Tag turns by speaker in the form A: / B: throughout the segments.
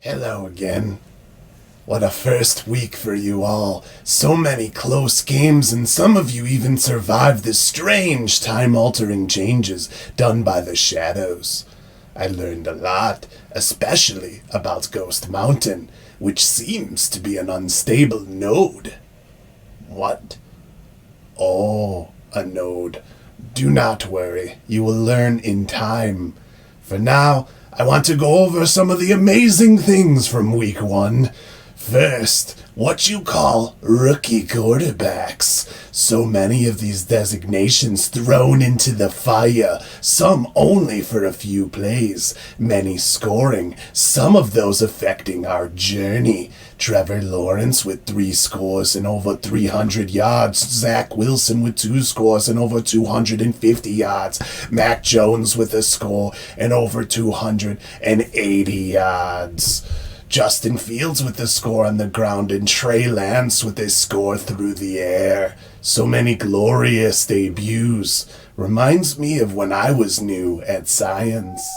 A: Hello again. What a first week for you all. So many close games, and some of you even survived the strange time-altering changes done by the shadows. I learned a lot, especially about Ghost Mountain, which seems to be an unstable node. What? Oh, a node. Do not worry, you will learn in time. For now, I want to go over some of the amazing things from week 1. First, what you call rookie quarterbacks. So many of these designations thrown into the fire, some only for a few plays, many scoring, some of those affecting our journey. Trevor Lawrence with 3 scores and over 300 yards. Zach Wilson with 2 scores and over 250 yards. Mac Jones with a score and over 280 yards. Justin Fields with a score on the ground and Trey Lance with a score through the air. So many glorious debuts. Reminds me of when I was new at science.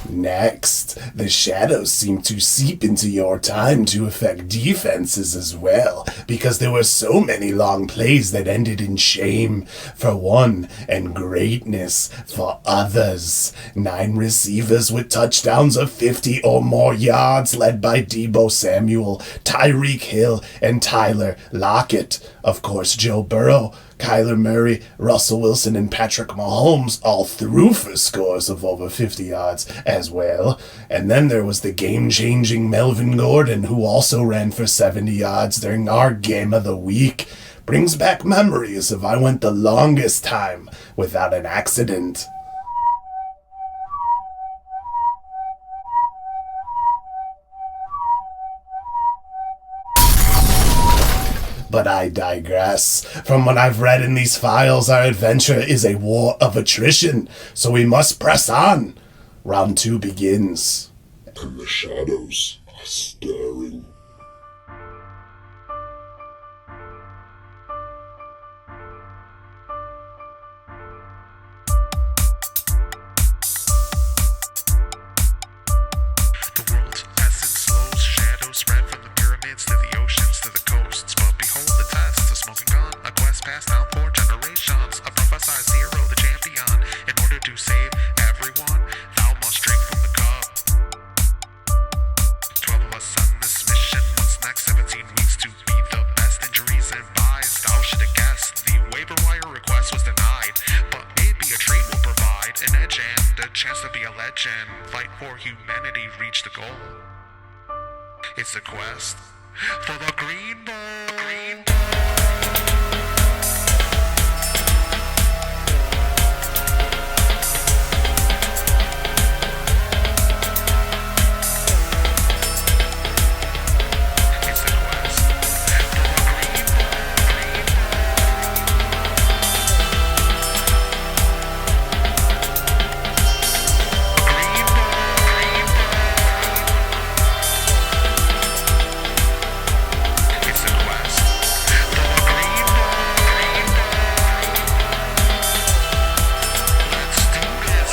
A: Next, the shadows seem to seep into your time to affect defenses as well, because there were so many long plays that ended in shame for one and greatness for others. 9 receivers with touchdowns of 50 or more yards led by Deebo Samuel, Tyreek Hill, and Tyler Lockett. Of course, Joe Burrow, Kyler Murray, Russell Wilson, and Patrick Mahomes all threw for scores of over 50 yards as well. And then there was the game-changing Melvin Gordon, who also ran for 70 yards during our game of the week. Brings back memories of I went the longest time without an accident. But I digress. From what I've read in these files, our adventure is a war of attrition, so we must press on. Round 2 begins.
B: And the shadows are staring.
C: The world's essence slows, shadows spread from the pyramids to the oceans to the coasts. But behold the test, a smoking gun, a quest passed down for generations. A prophesized hero, the champion. In order to save everyone, thou must drink from the cup. 12 of us on this mission. What's next? 17 weeks to be the best. Injuries and buys, thou should have guessed. The waiver wire request was denied, but maybe a trade will provide an edge and a chance to be a legend. Fight for humanity, reach the goal. It's a quest for the green ball. It's a quest for the green It's a quest for the green Let's do this.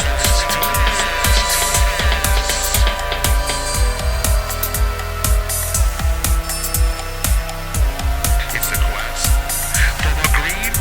C: It's a quest for the green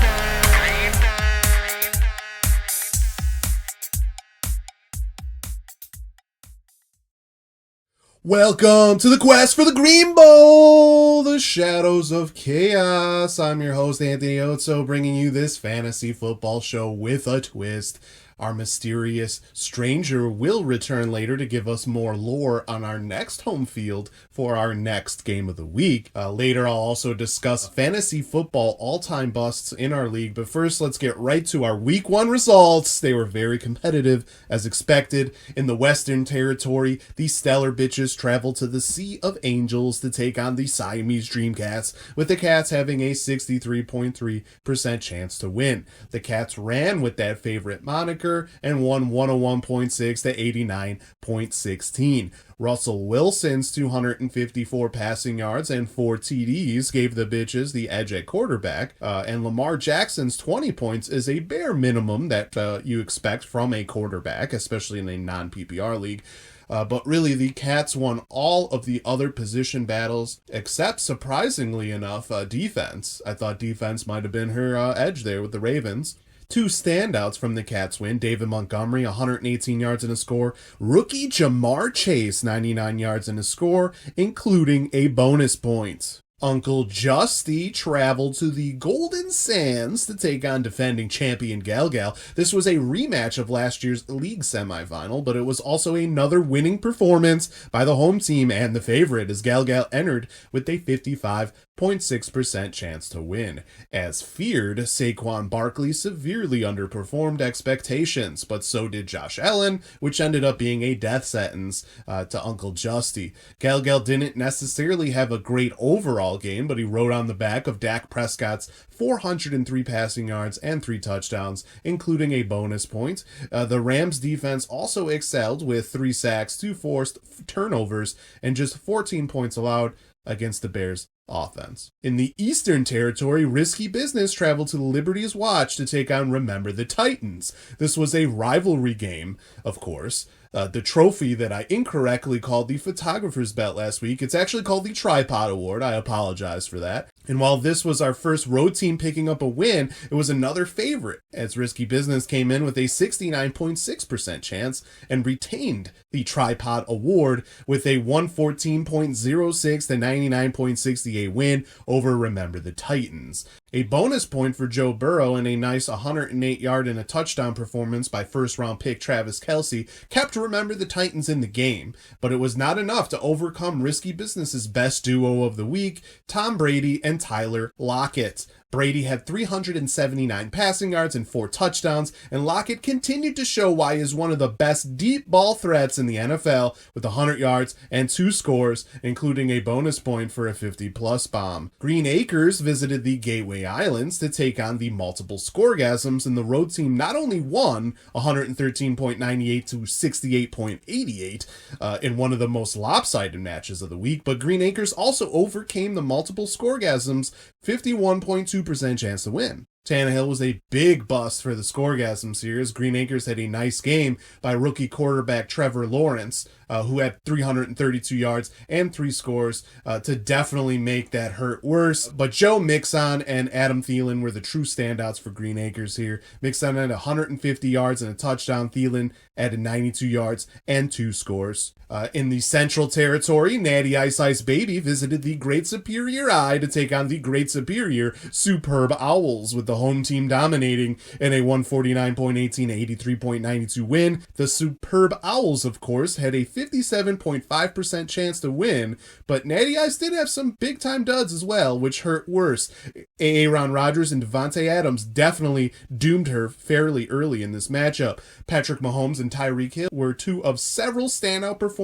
D: Welcome to the quest for the Green Bowl, the Shadows of Chaos. I'm your host, Anthony Otso, bringing you this fantasy football show with a twist. Our mysterious stranger will return later to give us more lore on our next home field for our next game of the week. Later, I'll also discuss fantasy football all-time busts in our league. But first, let's get right to our week 1 results. They were very competitive, as expected. In the Western Territory, the Stellar Bitches traveled to the Sea of Angels to take on the Siamese Dream Cats, with the Cats having a 63.3% chance to win. The Cats ran with that favorite moniker, Parker and won 101.6 to 89.16. Russell Wilson's 254 passing yards and 4 TDs gave the bitches the edge at quarterback, and Lamar Jackson's 20 points is a bare minimum that you expect from a quarterback, especially in a non-PPR league. But really, the Cats won all of the other position battles, except, surprisingly enough, defense. I thought defense might have been her edge there with the Ravens. 2 standouts from the Cats win: David Montgomery, 118 yards and a score. Rookie Jamar Chase, 99 yards and a score, including a bonus point. Uncle Justy traveled to the Golden Sands to take on defending champion Galgal. This was a rematch of last year's league semifinal, but it was also another winning performance by the home team and the favorite, as Galgal entered with a 55.6% chance to win. As feared, Saquon Barkley severely underperformed expectations, but so did Josh Allen, which ended up being a death sentence to Uncle Justy. Galgal didn't necessarily have a great overall game, but he rode on the back of Dak Prescott's 403 passing yards and 3 touchdowns, including a bonus point. The Rams defense also excelled with 3 sacks, 2 forced turnovers, and just 14 points allowed against the Bears offense. In the Eastern Territory, Risky Business traveled to the Liberty's Watch to take on Remember the Titans. This was a rivalry game, of course. The trophy that I incorrectly called the photographer's belt last week, it's actually called the Tripod Award. I apologize for that. And while this was our first road team picking up a win, it was another favorite, as Risky Business came in with a 69.6% chance and retained the Tripod Award with a 114.06 to 99.68 win over Remember the Titans. A bonus point for Joe Burrow and a nice 108-yard and a touchdown performance by first-round pick Travis Kelce kept Remember the Titans in the game, but it was not enough to overcome Risky Business's best duo of the week, Tom Brady and Tyler Lockett. Brady had 379 passing yards and 4 touchdowns, and Lockett continued to show why he is one of the best deep ball threats in the NFL with 100 yards and 2 scores, including a bonus point for a 50-plus bomb. Green Acres visited the Gateway Islands to take on the multiple scoregasms, and the road team not only won 113.98 to 68.88 in one of the most lopsided matches of the week, but Green Acres also overcame the multiple scoregasms' 51.2% chance to win. Tannehill was a big bust for the Scoregasm series. Green Acres had a nice game by rookie quarterback Trevor Lawrence, who had 332 yards and 3 scores to definitely make that hurt worse. But Joe Mixon and Adam Thielen were the true standouts for Green Acres here. Mixon had 150 yards and a touchdown. Thielen added 92 yards and 2 scores. In the Central Territory, Natty Ice Ice Baby visited the Great Superior Eye to take on the Great Superior Superb Owls, with the home team dominating in a 149.18 to 83.92 win. The Superb Owls, of course, had a 57.5% chance to win, but Natty Ice did have some big-time duds as well, which hurt worse. Aaron Rodgers and Devontae Adams definitely doomed her fairly early in this matchup. Patrick Mahomes and Tyreek Hill were 2 of several standout performances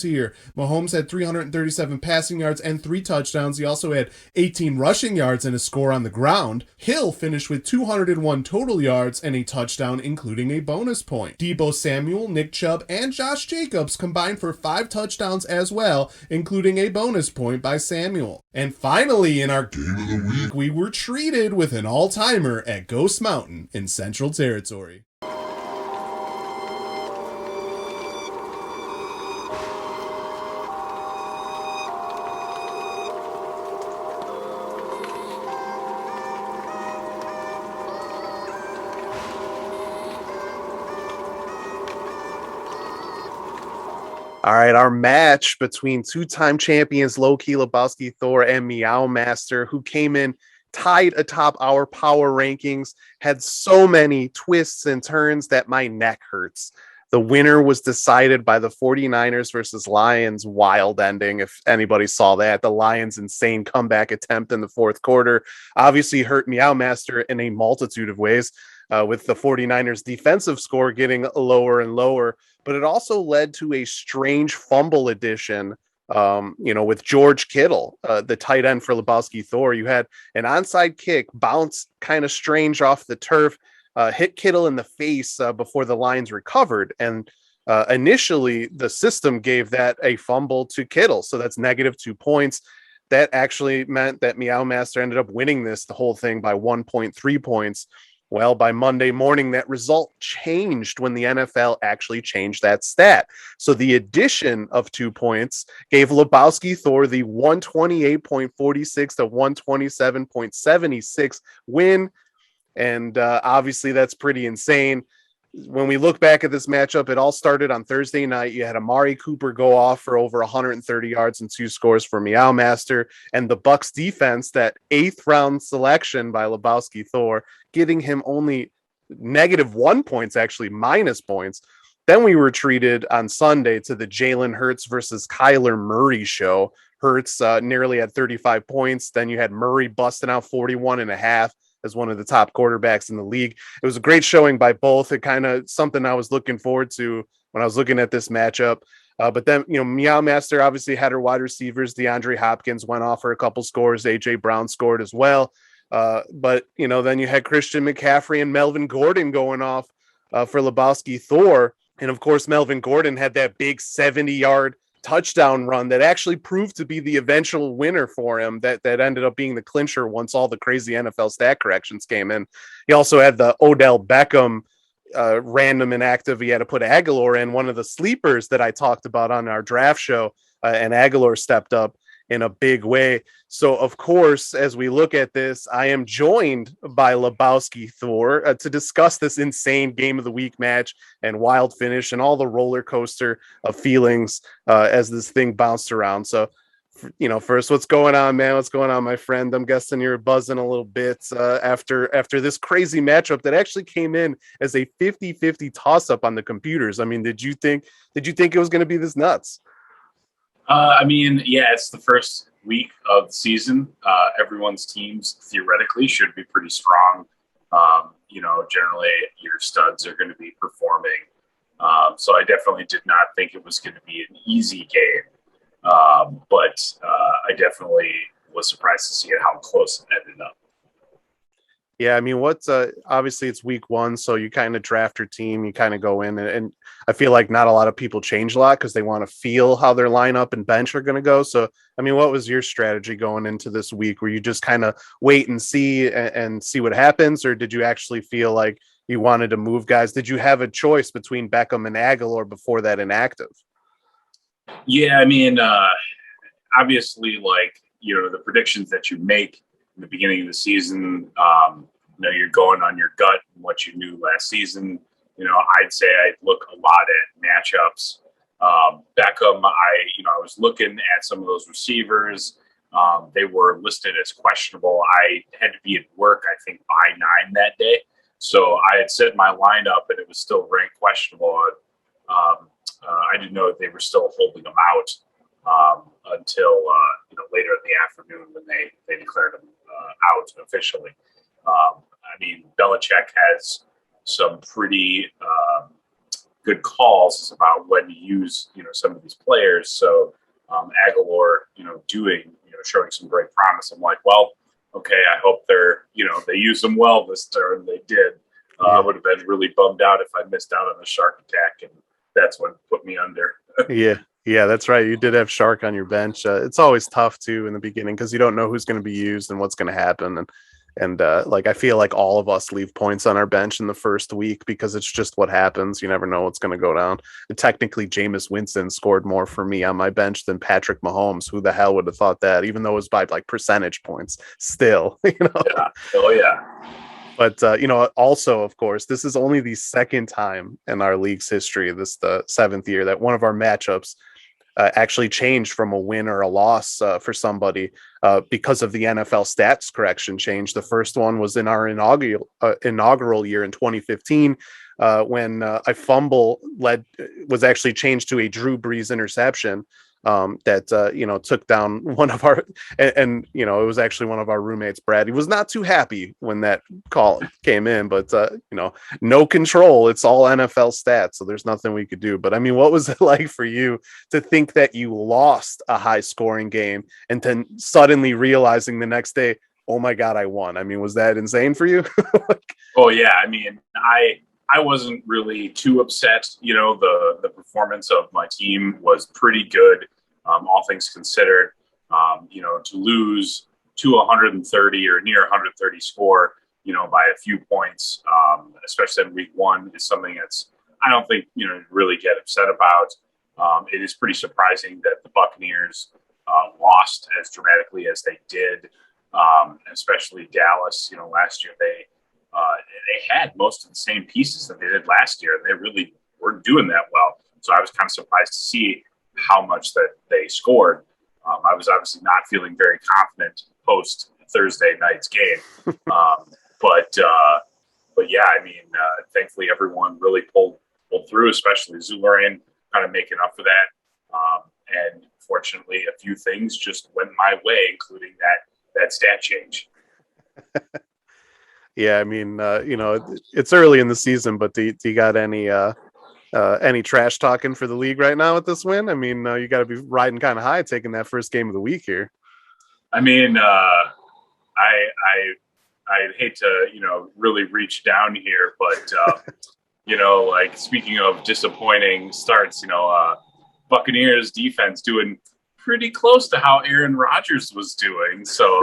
D: here. Mahomes had 337 passing yards and 3 touchdowns. He also had 18 rushing yards and a score on the ground. Hill finished with 201 total yards and a touchdown, including a bonus point. Deebo Samuel, Nick Chubb, and Josh Jacobs combined for 5 touchdowns as well, including a bonus point by Samuel. And finally, in our Game of the Week, we were treated with an all-timer at Ghost Mountain in Central Territory.
E: All right, our match between 2-time champions Low-Key Lebowski Thor and Meow Master, who came in tied atop our power rankings, had so many twists and turns that my neck hurts. The winner was decided by the 49ers versus Lions wild ending, if anybody saw that. The Lions' insane comeback attempt in the fourth quarter obviously hurt Meow Master in a multitude of ways, with the 49ers' defensive score getting lower and lower. But it also led to a strange fumble edition, with George Kittle, the tight end for Lebowski Thor. You had an onside kick bounce kind of strange off the turf. hit Kittle in the face before the Lions recovered. And initially, the system gave that a fumble to Kittle. So that's -2 points. That actually meant that Meow Master ended up winning the whole thing by 1.3 points. Well, by Monday morning, that result changed when the NFL actually changed that stat. So the addition of 2 points gave Lebowski Thor the 128.46 to 127.76 win. And obviously, that's pretty insane. When we look back at this matchup, it all started on Thursday night. You had Amari Cooper go off for over 130 yards and 2 scores for Meow Master, and the Bucs defense, that 8th round selection by Lebowski Thor, getting him only -1 points, actually minus points. Then we were treated on Sunday to the Jalen Hurts versus Kyler Murray show. Hurts nearly had 35 points. Then you had Murray busting out 41.5 as one of the top quarterbacks in the league. It was a great showing by both. It kind of something I was looking forward to when I was looking at this matchup. But then, Meow Master obviously had her wide receivers. DeAndre Hopkins went off for a couple scores. A.J. Brown scored as well. But then you had Christian McCaffrey and Melvin Gordon going off for Lebowski Thor. And, of course, Melvin Gordon had that big 70-yard touchdown run that actually proved to be the eventual winner for him, that ended up being the clincher once all the crazy NFL stat corrections came in. He also had the Odell Beckham random inactive. He had to put Aguilar in, one of the sleepers that I talked about on our draft show, and Aguilar stepped up in a big way. So, of course, as we look at this, I am joined by Lebowski Thor to discuss this insane game of the week match and wild finish and all the roller coaster of feelings as this thing bounced around. So, first, what's going on, man? What's going on, my friend? I'm guessing you're buzzing a little bit after this crazy matchup that actually came in as a 50-50 toss-up on the computers. I mean, did you think it was going to be this nuts?
F: It's the first week of the season. Everyone's teams theoretically should be pretty strong. Generally your studs are going to be performing. So I definitely did not think it was going to be an easy game. But I definitely was surprised to see how close it ended up.
E: Yeah, I mean, obviously it's week 1, so you kind of draft your team, you kind of go in, and I feel like not a lot of people change a lot because they want to feel how their lineup and bench are going to go. So, I mean, what was your strategy going into this week? Were you just kind of wait and see what happens, or did you actually feel like you wanted to move guys? Did you have a choice between Beckham and Aguilar before that inactive?
F: Yeah, obviously, the predictions that you make in the beginning of the season, you're going on your gut and what you knew last season. I'd say I'd look a lot at matchups. Beckham, I was looking at some of those receivers. They were listed as questionable. I had to be at work, I think, by 9 that day. So I had set my lineup and it was still ranked questionable. I didn't know that they were still holding them out until later in the afternoon when they declared them out officially. Belichick has some pretty good calls about when to use some of these players. So Aguilar, showing some great promise. I'm like, well, okay, I hope they use them well this turn. They did. I would have been really bummed out if I missed out on the shark attack, and that's what put me under.
E: Yeah, that's right. You did have Shark on your bench. It's always tough too in the beginning because you don't know who's going to be used and what's going to happen. And I feel like all of us leave points on our bench in the first week because it's just what happens. You never know what's going to go down. And technically, Jameis Winston scored more for me on my bench than Patrick Mahomes. Who the hell would have thought that? Even though it was by percentage points, still.
F: Yeah. Oh yeah.
E: But, also, of course, this is only the second time in our league's history, the 7th year, that one of our matchups actually changed from a win or a loss for somebody because of the NFL stats correction change. The first one was in our inaugural year in 2015 when a fumble was actually changed to a Drew Brees interception. That took down one of our, and it was actually one of our roommates, Brad. He was not too happy when that call came in, but no control. It's all NFL stats, so there's nothing we could do. But I mean, what was it like for you to think that you lost a high scoring game and then suddenly realizing the next day, oh my God, I won. I mean, was that insane for you?
F: Oh yeah, I mean, I wasn't really too upset. You know, the performance of my team was pretty good, all things considered. You know, to lose to 130 or near 130 score, you know, by a few points, especially in week one, is something that's I don't think you know really get upset about. It is pretty surprising that the Buccaneers lost as dramatically as they did, especially Dallas. You know, last year they had most of the same pieces that they did last year, and they really weren't doing that well. So I was kind of surprised to see how much that they scored. I was obviously not feeling very confident post Thursday night's game, but yeah, I mean, thankfully everyone really pulled through, especially Zularian, kind of making up for that. And fortunately, a few things just went my way, including that stat change.
E: Yeah, I mean, you know, it's early in the season, but do you got any trash talking for the league right now with this win? I mean, you got to be riding kind of high taking that first game of the week here.
F: I mean, I'd hate to, you know, really reach down here, but you know, like speaking of disappointing starts, you know, Buccaneers defense doing pretty close to how Aaron Rodgers was doing. So,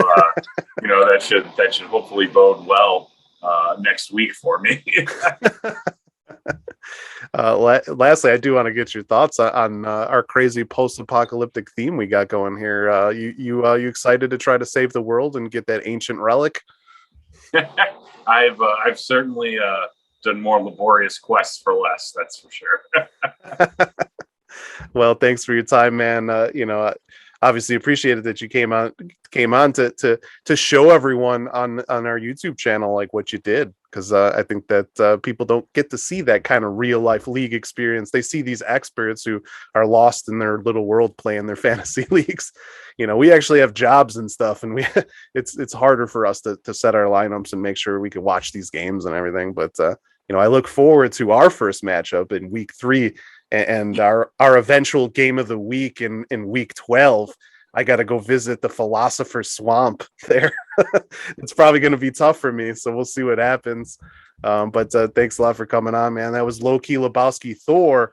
F: you know, that should hopefully bode well next week for me.
E: Lastly, I do want to get your thoughts on our crazy post-apocalyptic theme we got going here. You excited to try to save the world and get that ancient relic?
F: I've certainly done more laborious quests for less. That's for sure.
E: Well, thanks for your time, man. You know, obviously appreciated that you came on to show everyone on our YouTube channel like what you did, because I think that people don't get to see that kind of real life league experience. They see these experts who are lost in their little world playing their fantasy leagues. You know, we actually have jobs and stuff, and it's harder for us to set our lineups and make sure we can watch these games and everything. But you know, I look forward to our first matchup in week 3 and our eventual game of the week in week 12. I got to go visit the Philosopher's Swamp there. It's probably going to be tough for me, so we'll see what happens. But thanks a lot for coming on, man. That was Loki Lebowski Thor.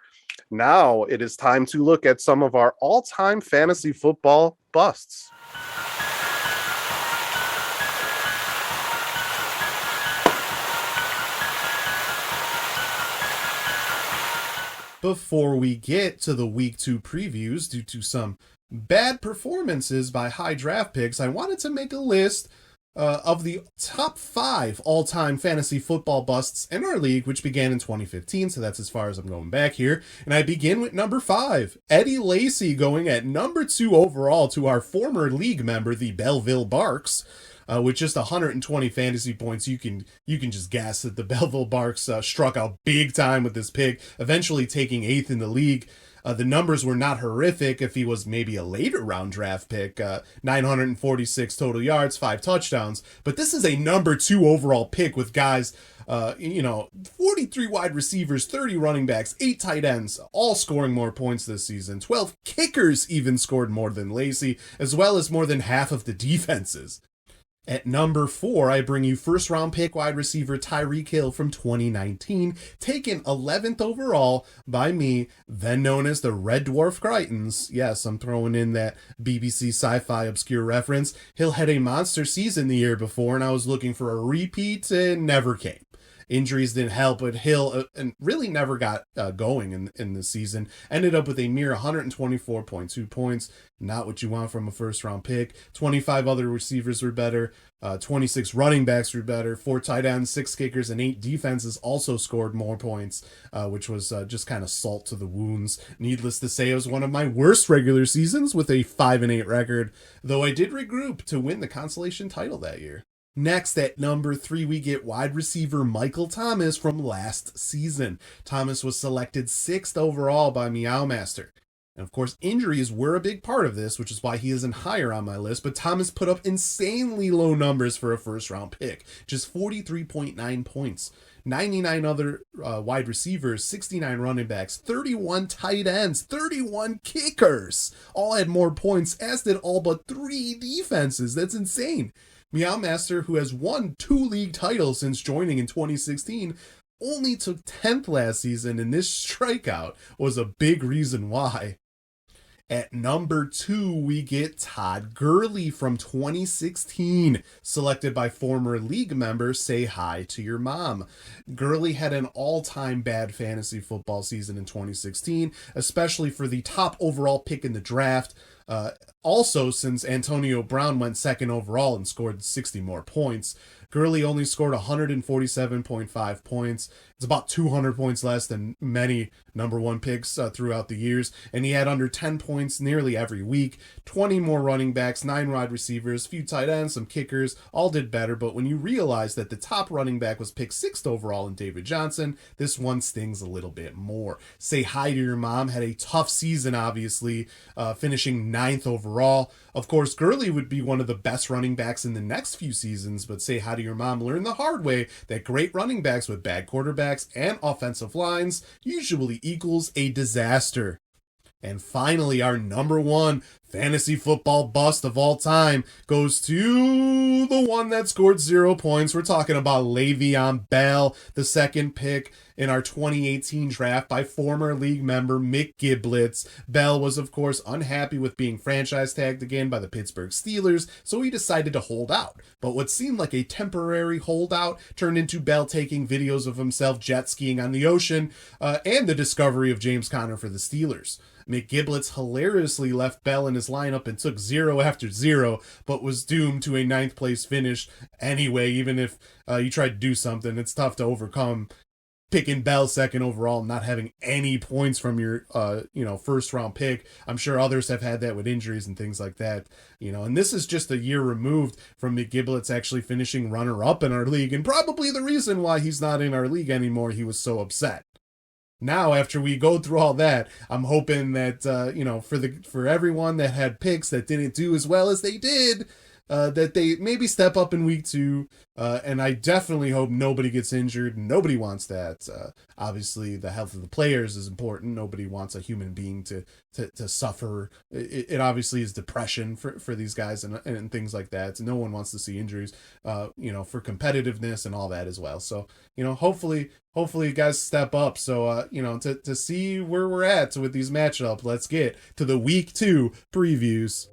E: Now it is time to look at some of our all-time fantasy football busts.
D: Before we get to the week 2 previews, due to some bad performances by high draft picks, I wanted to make a list of the top 5 all-time fantasy football busts in our league, which began in 2015, so that's as far as I'm going back here. And I begin with number 5, Eddie Lacy, going at number 2 overall to our former league member, the Belleville Barks. With just 120 fantasy points, you can just guess that the Belleville Barks struck out big time with this pick, eventually taking 8th in the league. The numbers were not horrific if he was maybe a later round draft pick, 946 total yards, 5 touchdowns. But this is a number 2 overall pick with guys, 43 wide receivers, 30 running backs, 8 tight ends, all scoring more points this season. 12 kickers even scored more than Lacy, as well as more than half of the defenses. At number 4, I bring you first round pick wide receiver Tyreek Hill from 2019, taken 11th overall by me, then known as the Red Dwarf Crichtons. Yes, I'm throwing in that BBC sci-fi obscure reference. Hill had a monster season the year before, and I was looking for a repeat, and never came. Injuries didn't help, but Hill really never got going in the season. Ended up with a mere 124.2 points. Not what you want from a first-round pick. 25 other receivers were better. 26 running backs were better. 4 tight ends, 6 kickers, and 8 defenses also scored more points, which was just kind of salt to the wounds. Needless to say, it was one of my worst regular seasons with a 5-8 record, though I did regroup to win the consolation title that year. Next, at number 3, we get wide receiver Michael Thomas from last season. Thomas was selected 6th overall by Meowmaster. And of course, injuries were a big part of this, which is why he isn't higher on my list, but Thomas put up insanely low numbers for a first-round pick. Just 43.9 points. 99 other wide receivers, 69 running backs, 31 tight ends, 31 kickers. All had more points, as did all but 3 defenses. That's insane. Meow Master, who has won 2 league titles since joining in 2016, only took 10th last season, and this strikeout was a big reason why. At number 2, we get Todd Gurley from 2016, selected by former league member Say Hi to Your Mom. Gurley had an all-time bad fantasy football season in 2016, especially for the top overall pick in the draft. Also, since Antonio Brown went second overall and scored 60 more points, Gurley only scored 147.5 points. It's about 200 points less than many number 1 picks throughout the years, and he had under 10 points nearly every week. 20 more running backs, 9 wide receivers, few tight ends, some kickers, all did better, but when you realize that the top running back was picked 6th overall in David Johnson, this one stings a little bit more. Say Hi to Your Mom had a tough season, obviously, finishing 9th overall. Of course, Gurley would be one of the best running backs in the next few seasons, but Say Hi to Your Mom learned the hard way that great running backs with bad quarterbacks and offensive lines usually equals a disaster. And finally, our number 1 fantasy football bust of all time goes to the one that scored 0 points. We're talking about Le'Veon Bell, the second pick in our 2018 draft by former league member Mick Giblitz. Bell was, of course, unhappy with being franchise tagged again by the Pittsburgh Steelers, so he decided to hold out. But what seemed like a temporary holdout turned into Bell taking videos of himself jet skiing on the ocean and the discovery of James Conner for the Steelers. Mick Giblitz hilariously left Bell in his lineup and took 0 after 0, but was doomed to a 9th place finish anyway. Even if you tried to do something, it's tough to overcome picking Bell second overall and not having any points from your first round pick. I'm sure others have had that with injuries and things like that, and this is just a year removed from Mick Giblitz actually finishing runner up in our league, and probably the reason why he's not in our league anymore. He was so upset. Now, after we go through all that, I'm hoping that, for everyone that had picks that didn't do as well as they did, that they maybe step up in week 2. And I definitely hope nobody gets injured. Nobody wants that. Obviously, the health of the players is important. Nobody wants a human being to suffer. It obviously is depression for these guys and things like that. So no one wants to see injuries, for competitiveness and all that as well. So, hopefully you guys step up. So, to see where we're at with these matchups, let's get to the week 2 previews.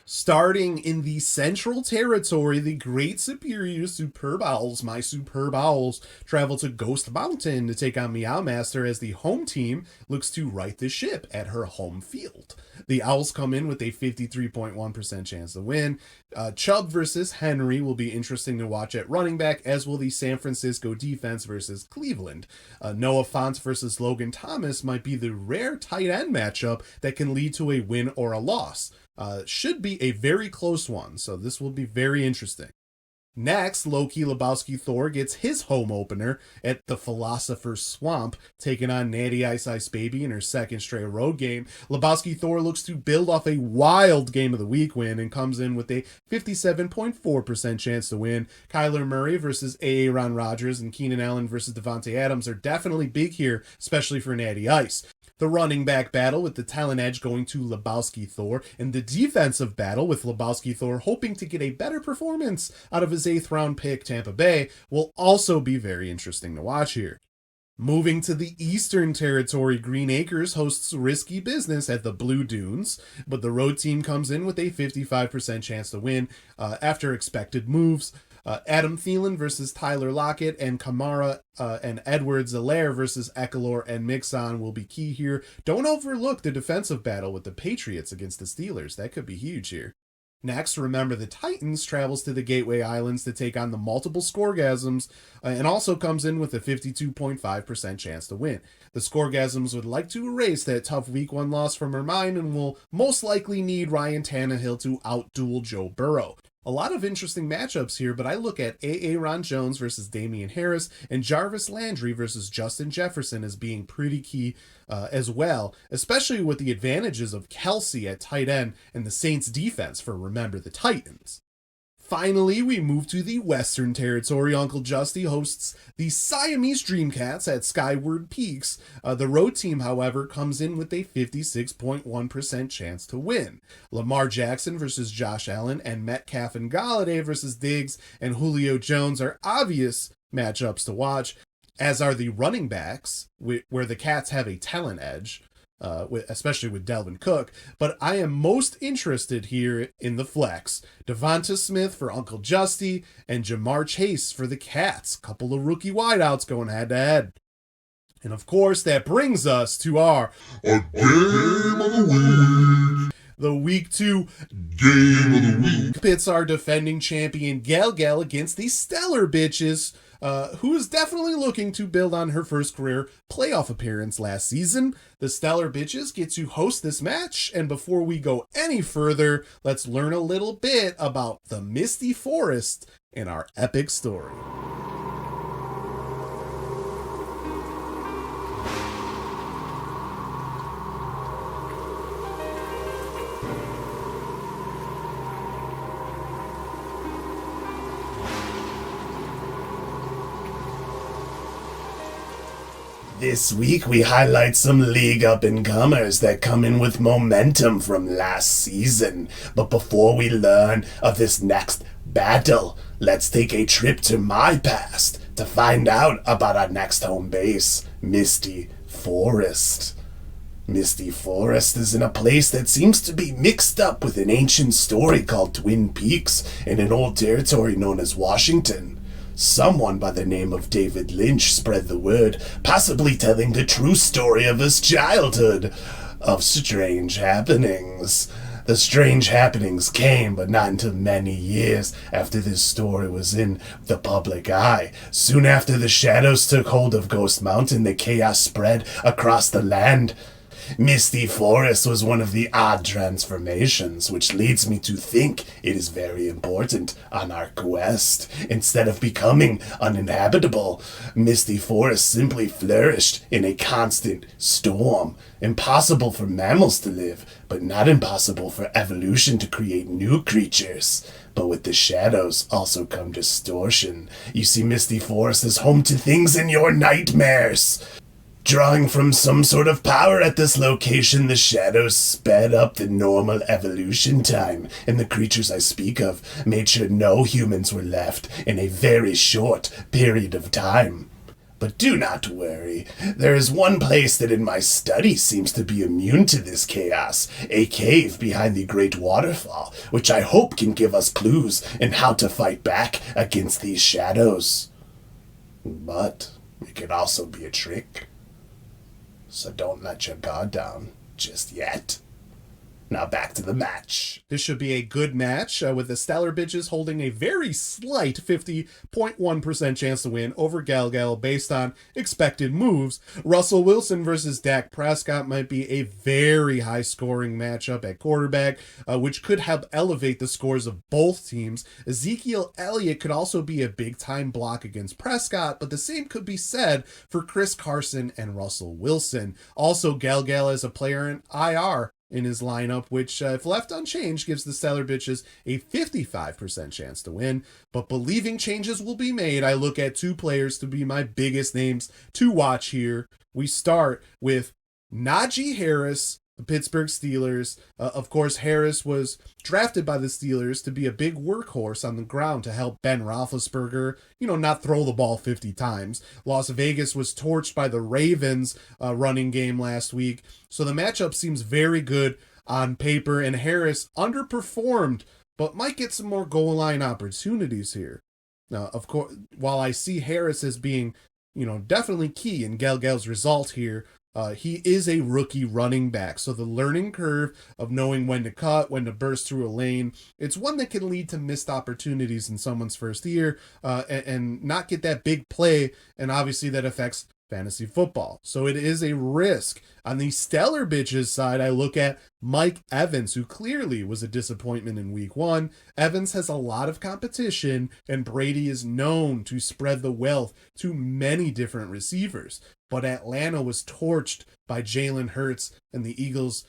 D: Starting in the Central Territory, the Great Superior Superb Owls, my Superb Owls, travel to Ghost Mountain to take on Meow Master as the home team looks to right the ship at her home field. The Owls come in with a 53.1% chance to win. Chubb versus Henry will be interesting to watch at running back, as will the San Francisco defense versus Cleveland. Noah Fant versus Logan Thomas might be the rare tight end matchup that can lead to a win or a loss. Should be a very close one, so this will be very interesting. Next, Loki Lebowski Thor gets his home opener at the Philosopher's Swamp, taking on Natty Ice Ice Baby in her second straight road game. Lebowski Thor looks to build off a wild Game of the Week win and comes in with a 57.4% chance to win. Kyler Murray versus Aaron Rodgers and Keenan Allen versus Devontae Adams are definitely big here, especially for Natty Ice. The running back battle with the talent edge going to Lebowski Thor, and the defensive battle with Lebowski Thor hoping to get a better performance out of his 8th round pick Tampa Bay will also be very interesting to watch here. Moving to the Eastern Territory, Green Acres hosts risky business at the Blue Dunes, but the road team comes in with a 55% chance to win after expected moves. Adam Thielen versus Tyler Lockett, and Kamara and Edwards-Helaire versus Eckler and Mixon will be key here. Don't overlook the defensive battle with the Patriots against the Steelers. That could be huge here. Next, remember the Titans travels to the Gateway Islands to take on the multiple Scoregasms and also comes in with a 52.5% chance to win. The Scoregasms would like to erase that tough week 1 loss from her mind and will most likely need Ryan Tannehill to outduel Joe Burrow. A lot of interesting matchups here, but I look at Aaron Jones versus Damian Harris and Jarvis Landry versus Justin Jefferson as being pretty key as well, especially with the advantages of Kelsey at tight end and the Saints defense for, remember, the Titans. Finally, we move to the Western Territory. Uncle Justy hosts the Siamese Dreamcats at Skyward Peaks. The road team, however, comes in with a 56.1% chance to win. Lamar Jackson versus Josh Allen and Metcalf and Galladay versus Diggs and Julio Jones are obvious matchups to watch, as are the running backs, where the Cats have a talent edge. Especially with Delvin Cook, but I am most interested here in the flex. Devonta Smith for Uncle Justy and Jamar Chase for the Cats. Couple of rookie wideouts going head to head. And of course, that brings us to our
B: A game of the week.
D: the Week 2
B: Game of the week.
D: pits our defending champion Gal against the Stellar Bitches, who is definitely looking to build on her first career playoff appearance last season. The Stellar Bitches get to host this match, and before we go any further, let's learn a little bit about the Misty Forest and our epic story.
A: This week we highlight some league up-and-comers that come in with momentum from last season. But before we learn of this next battle, let's take a trip to my past to find out about our next home base, Misty Forest. Misty Forest is in a place that seems to be mixed up with an ancient story called Twin Peaks in an old territory known as Washington. Someone by the name of David Lynch spread the word, possibly telling the true story of his childhood, of strange happenings. The strange happenings came, but not until many years after this story was in the public eye. Soon after the shadows took hold of Ghost Mountain, the chaos spread across the land. Misty Forest was one of the odd transformations, which leads me to think it is very important on our quest. Instead of becoming uninhabitable, Misty Forest simply flourished in a constant storm. Impossible for mammals to live, but not impossible for evolution to create new creatures. But with the shadows also come distortion. You see, Misty Forest is home to things in your nightmares. Drawing from some sort of power at this location, the shadows sped up the normal evolution time, and the creatures I speak of made sure no humans were left in a very short period of time. But do not worry, there is one place that in my study seems to be immune to this chaos, a cave behind the great waterfall, which I hope can give us clues in how to fight back against these shadows. But it could also be a trick. So don't let your guard down just yet. Now back to the match.
D: This should be a good match, with the Stellar Bitches holding a very slight 50.1% chance to win over Gal based on expected moves. Russell Wilson versus Dak Prescott might be a very high-scoring matchup at quarterback, which could help elevate the scores of both teams. Ezekiel Elliott could also be a big-time block against Prescott, but the same could be said for Chris Carson and Russell Wilson. Also, Gal as a player in IR in his lineup, which, if left unchanged, gives the Stellar Bitches a 55% chance to win. But believing changes will be made, I look at two players to be my biggest names to watch here. We start with Najee Harris, the Pittsburgh Steelers. Of course, Harris was drafted by the Steelers to be a big workhorse on the ground to help Ben Roethlisberger, not throw the ball 50 times. Las Vegas was torched by the Ravens running game last week, so the matchup seems very good on paper, and Harris underperformed, but might get some more goal line opportunities here. Now, of course, while I see Harris as being, definitely key in Gal's result here, he is a rookie running back, so the learning curve of knowing when to cut, when to burst through a lane, it's one that can lead to missed opportunities in someone's first year and not get that big play, and obviously that affects fantasy football. So it is a risk. On the stellar bitches side, I look at Mike Evans, who clearly was a disappointment in week 1. Evans has a lot of competition, and Brady is known to spread the wealth to many different receivers. But Atlanta was torched by Jalen Hurts and the Eagles'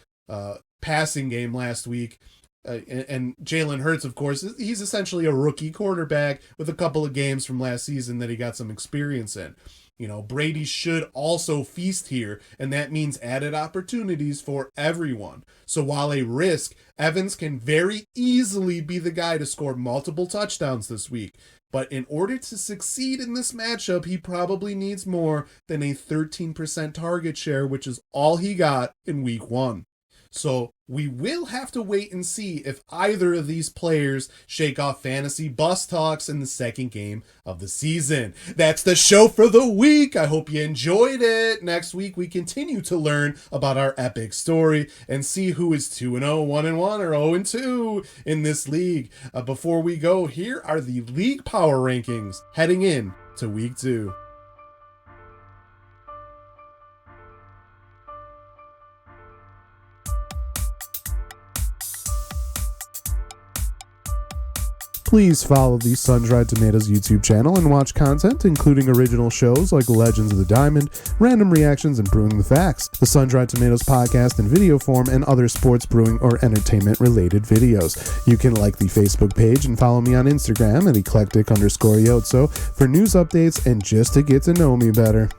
D: passing game last week. And Jalen Hurts, of course, he's essentially a rookie quarterback with a couple of games from last season that he got some experience in. You know, Brady should also feast here, and that means added opportunities for everyone. So while a risk, Evans can very easily be the guy to score multiple touchdowns this week. But in order to succeed in this matchup, he probably needs more than a 13% target share, which is all he got in week 1. So we will have to wait and see if either of these players shake off fantasy bus talks in the second game of the season. That's the show for the week. I hope you enjoyed it. Next week, we continue to learn about our epic story and see who is 2-0, 1-1, or 0-2 in this league. Before we go, here are the league power rankings heading in to week 2. Please follow the SunDried Tomatoes YouTube channel and watch content including original shows like Legends of the Diamond, random reactions, and Brewing the Facts, the SunDried Tomatoes podcast in video form, and other sports, brewing, or entertainment-related videos. You can like the Facebook page and follow me on Instagram at eclectic_yotso for news updates and just to get to know me better.